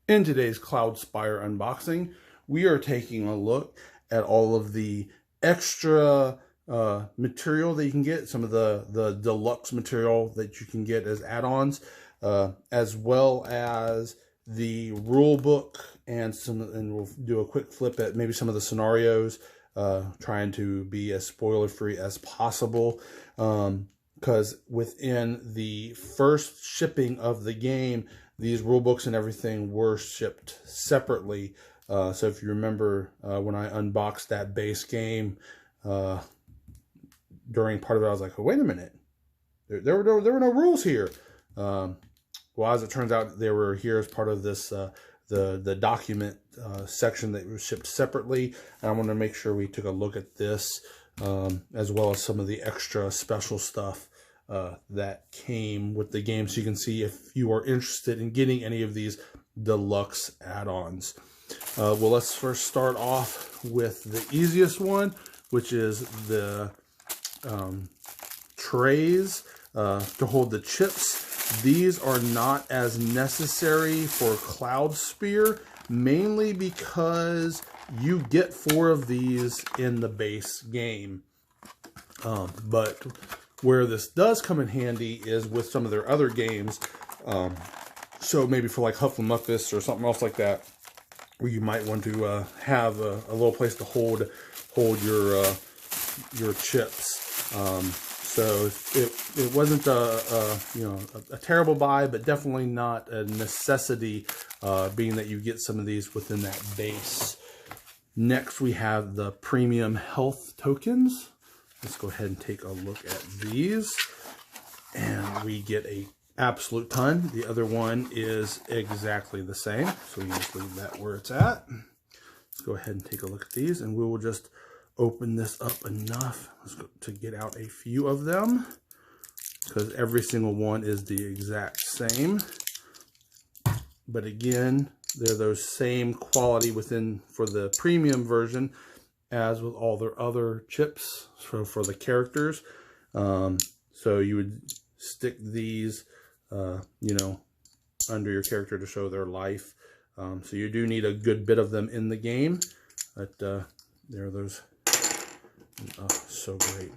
In today's Cloudspire unboxing, we are taking a look at all of the extra material that you can get, some of the deluxe material that you can get as add-ons, as well as the rule book and we'll do a quick flip at maybe some of the scenarios, trying to be as spoiler-free as possible. Because within the first shipping of the game, these rule books and everything were shipped separately. So if you remember when I unboxed that base game, during part of it, I was like, oh, wait a minute, there were no rules here. Well, as it turns out, they were here as part of this the document section that was shipped separately. And I want to make sure we took a look at this, as well as some of the extra special stuff that came with the game, so you can see if you are interested in getting any of these deluxe add-ons. Well, let's first start off with the easiest one, which is the trays to hold the chips. These are not as necessary for Cloudspire, mainly because you get 4 of these in the base game. But where this does come in handy is with some of their other games. So maybe for like Huff and Muckus or something else like that, where you might want to have a little place to hold your chips. So it wasn't a terrible buy, but definitely not a necessity, being that you get some of these within that base. Next, we have the premium health tokens. Let's go ahead and take a look at these. And we get a absolute ton. The other one is exactly the same, so we just leave that where it's at. Let's go ahead and take a look at these, and we will just open this up enough to get out a few of them, because every single one is the exact same. But again, they're those same quality for the premium version as with all their other chips for the characters. So you would stick these, under your character to show their life. So you do need a good bit of them in the game, but there are those. So great.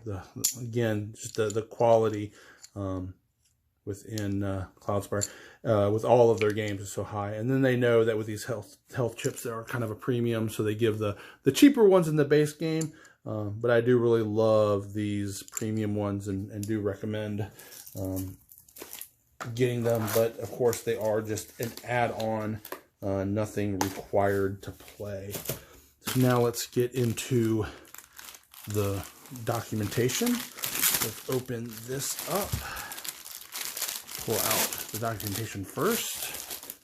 Again, just the quality within Cloudspire with all of their games is so high. And then they know that with these health chips, they are kind of a premium, so they give the cheaper ones in the base game. But I do really love these premium ones and do recommend getting them. But of course, they are just an add-on, nothing required to play. So now let's get into the documentation. Let's open this up. Pull out the documentation first.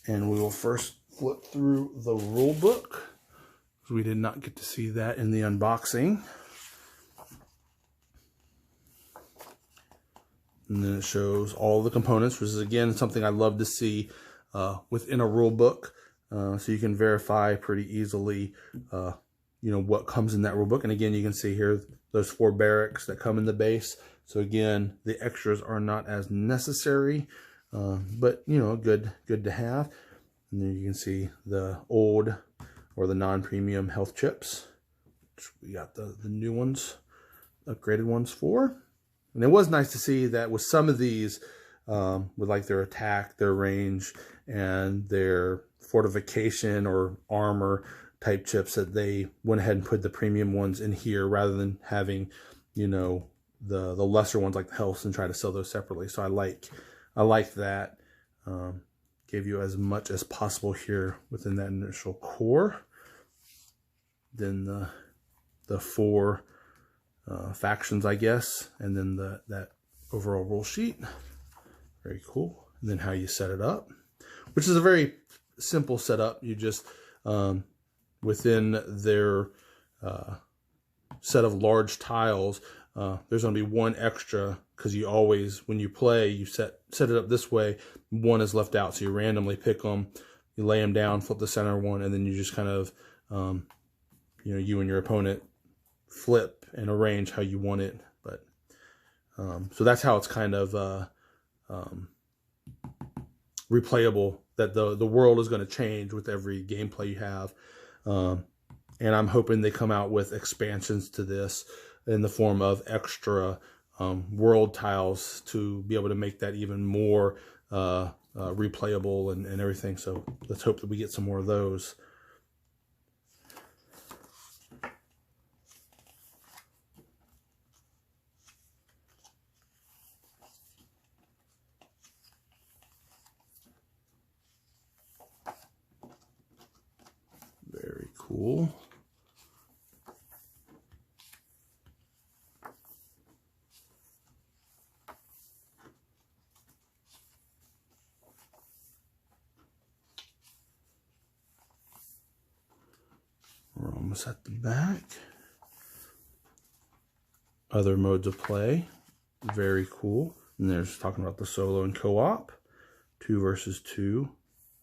And we will first flip through the rule book, because we did not get to see that in the unboxing. And then it shows all the components, which is again something I love to see within a rule book, so you can verify pretty easily what comes in that rule book. And again, you can see here those 4 barracks that come in the base. So again, the extras are not as necessary, but good to have. And then you can see the old or the non-premium health chips, which we got the new ones, upgraded ones for. And it was nice to see that with some of these, with like their attack, their range, and their fortification or armor type chips, that they went ahead and put the premium ones in here rather than having, the lesser ones like the health and try to sell those separately. So I like that. Gave you as much as possible here within that initial core. Then the 4 factions, I guess, and then that overall rule sheet. Very cool. And then how you set it up, which is a very simple setup. You just within their set of large tiles, there's going to be 1 extra, because you always, when you play, you set it up this way. 1 is left out, so you randomly pick them, you lay them down, flip the center one, and then you just kind of, you and your opponent flip and arrange how you want it. But so that's how it's kind of replayable, that the world is going to change with every gameplay you have. And I'm hoping they come out with expansions to this in the form of extra world tiles to be able to make that even more replayable and everything. So let's hope that we get some more of those. Very cool. We're almost at the back. Other modes of play, very cool. And there's talking about the solo and co-op, 2 versus 2,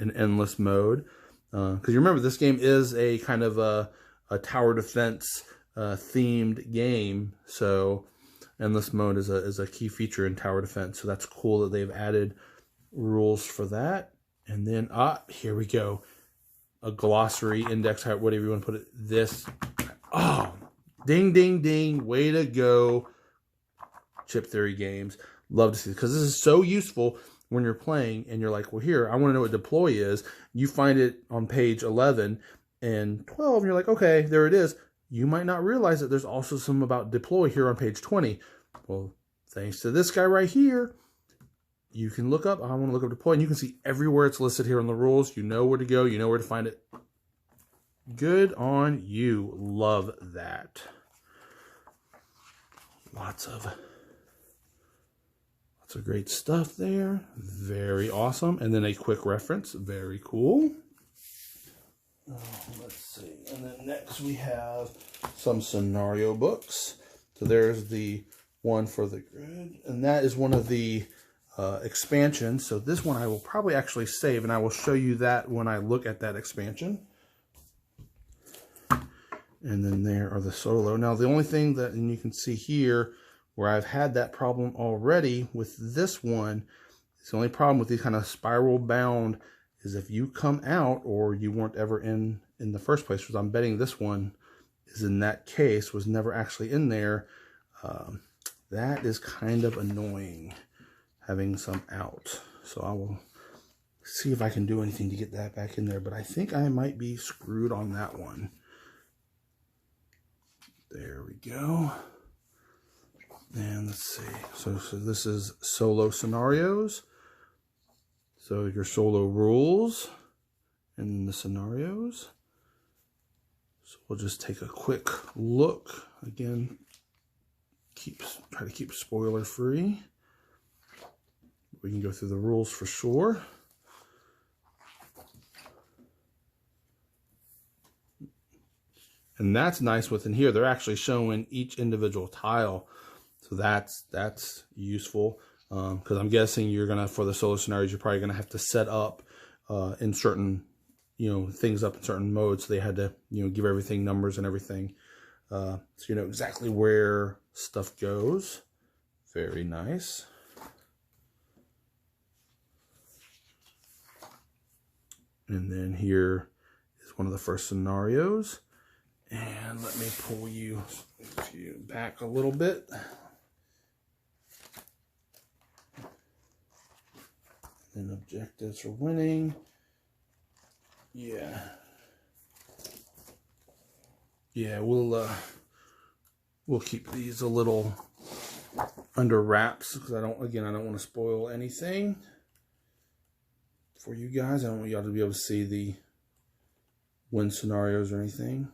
an endless mode. Because you remember, this game is a kind of a tower defense themed game. So endless mode is a key feature in tower defense. So that's cool that they've added rules for that. And then, here we go. A glossary index, whatever you want to put it. This, oh, ding, ding, ding. Way to go, Chip Theory Games. Love to see this, because this is so useful when you're playing and you're like, well, here, I want to know what deploy is. You find it on page 11 and 12, and you're like, okay, there it is. You might not realize that there's also some about deploy here on page 20. Well, thanks to this guy right here, you can look up, I want to look up deploy, and you can see everywhere it's listed here on the rules. You know where to go. You know where to find it. Good on you. Love that. Lots of great stuff there. Very awesome. And then a quick reference. Very cool. Let's see. And then next we have some scenario books. So there's the one for the grid. And that is one of the expansions. So this one I will probably actually save, and I will show you that when I look at that expansion. And then there are the solo. Now the only thing that, and you can see here, where I've had that problem already with this one, it's the only problem with these kind of spiral bound is if you come out, or you weren't ever in the first place, because I'm betting this one is in that case, was never actually in there. That is kind of annoying, having some out. So I will see if I can do anything to get that back in there, but I think I might be screwed on that one. There we go. And let's see. So this is solo scenarios. So your solo rules and the scenarios. So we'll just take a quick look. Again, try to keep spoiler free. We can go through the rules for sure. And that's nice within here. They're actually showing each individual tile. So that's useful. Because I'm guessing you're gonna, for the solo scenarios, you're probably gonna have to set up in certain, things up in certain modes. So they had to, give everything numbers and everything. So you know exactly where stuff goes. Very nice. And then here is one of the first scenarios. And let me pull you back a little bit. And objectives for winning. Yeah, we'll keep these a little under wraps, because I don't want to spoil anything for you guys. I don't want y'all to be able to see the win scenarios or anything.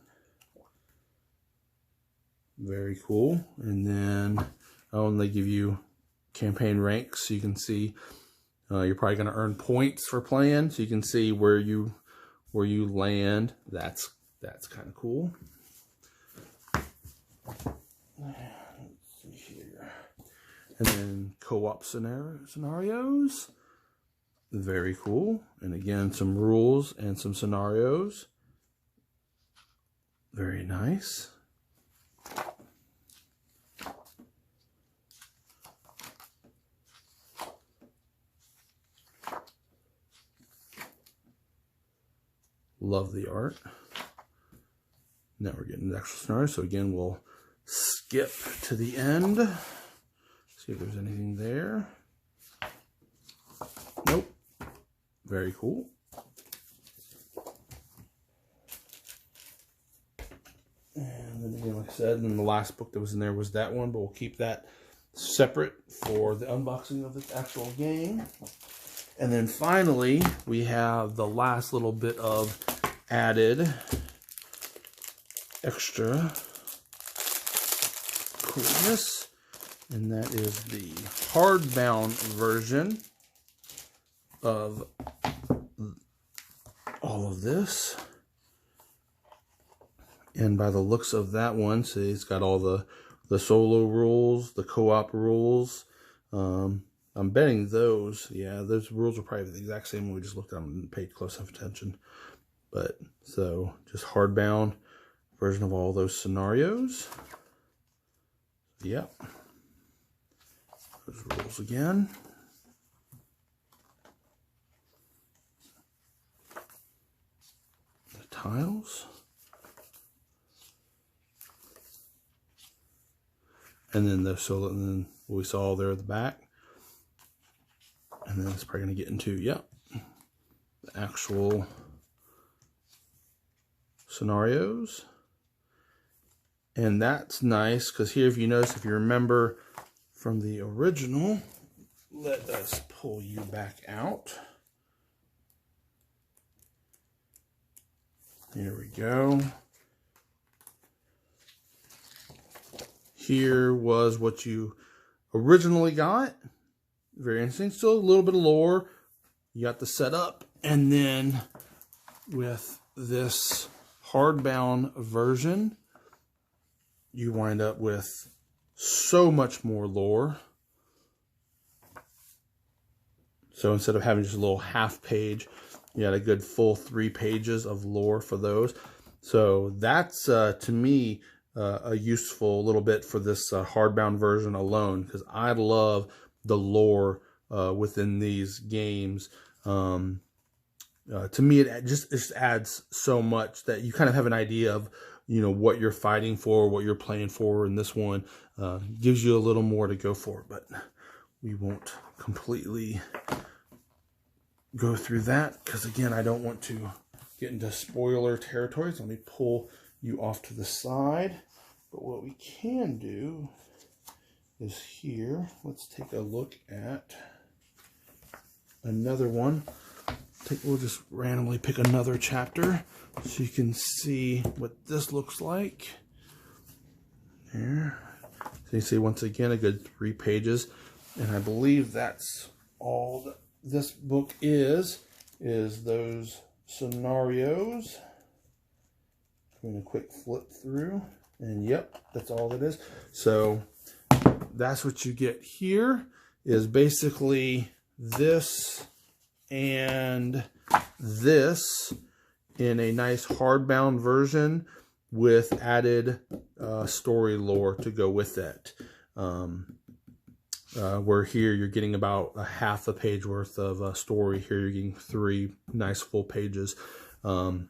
Very cool. And then they give you campaign ranks, so you can see you're probably going to earn points for playing, so you can see where you land. That's kind of cool. Let's see here. And then co-op scenarios. Very cool. And again, some rules and some scenarios. Very nice. Love the art. Now we're getting the actual scenario. So again, we'll skip to the end. See if there's anything there. Nope. Very cool. And then again, like I said, and the last book that was in there was that one, but we'll keep that separate for the unboxing of the actual game. And then finally, we have the last little bit of added extra coolness, and that is the hardbound version of all of this. And by the looks of that one, see, it's got all the solo rules, the co-op rules. I'm betting those, yeah, those rules are probably the exact same when we just looked at them and paid close enough attention. But, so, just hardbound version of all those scenarios. Yep. Those rules again. The tiles. And then and then we saw there at the back. And then it's probably going to get into, yep, the actual scenarios. And that's nice because here, if you notice, if you remember from the original, let us pull you back out. Here we go. Here was what you originally got. Very interesting. Still a little bit of lore. You got the setup. And then with this hardbound version, you wind up with so much more lore. So instead of having just a little half page, you got a good full 3 pages of lore for those. So that's, to me, a useful little bit for this hardbound version alone, because I love the lore within these games. To me, it just adds so much that you kind of have an idea of, you know, what you're fighting for, what you're playing for, and this one gives you a little more to go for. But we won't completely go through that because, again, I don't want to get into spoiler territory. So let me pull you off to the side. But what we can do is here, let's take a look at another one. We'll just randomly pick another chapter so you can see what this looks like. There. So you see, once again, a good 3 pages. And I believe that's all that this book is those scenarios. I'm going to quick flip through. And yep, that's all it is. So that's what you get here, is basically this and this in a nice hardbound version with added story lore to go with it. Where here you're getting about a half a page worth of story. Here you're getting 3 nice full pages. So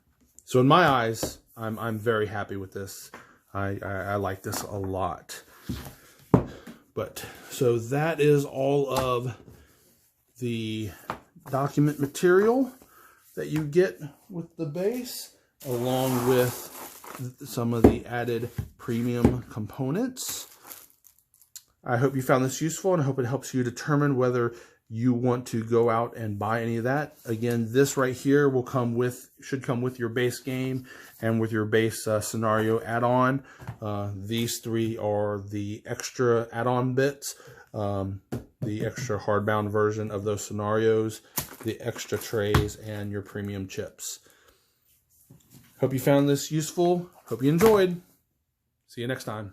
in my eyes, I'm very happy with this. I like this a lot. But so that is all of the document material that you get with the base, along with some of the added premium components. I hope you found this useful, and I hope it helps you determine whether you want to go out and buy any of that. Again, this right here will should come with your base game and with your base scenario add-on. These 3 are the extra add-on bits, the extra hardbound version of those scenarios, the extra trays, and your premium chips. Hope you found this useful. Hope you enjoyed. See you next time.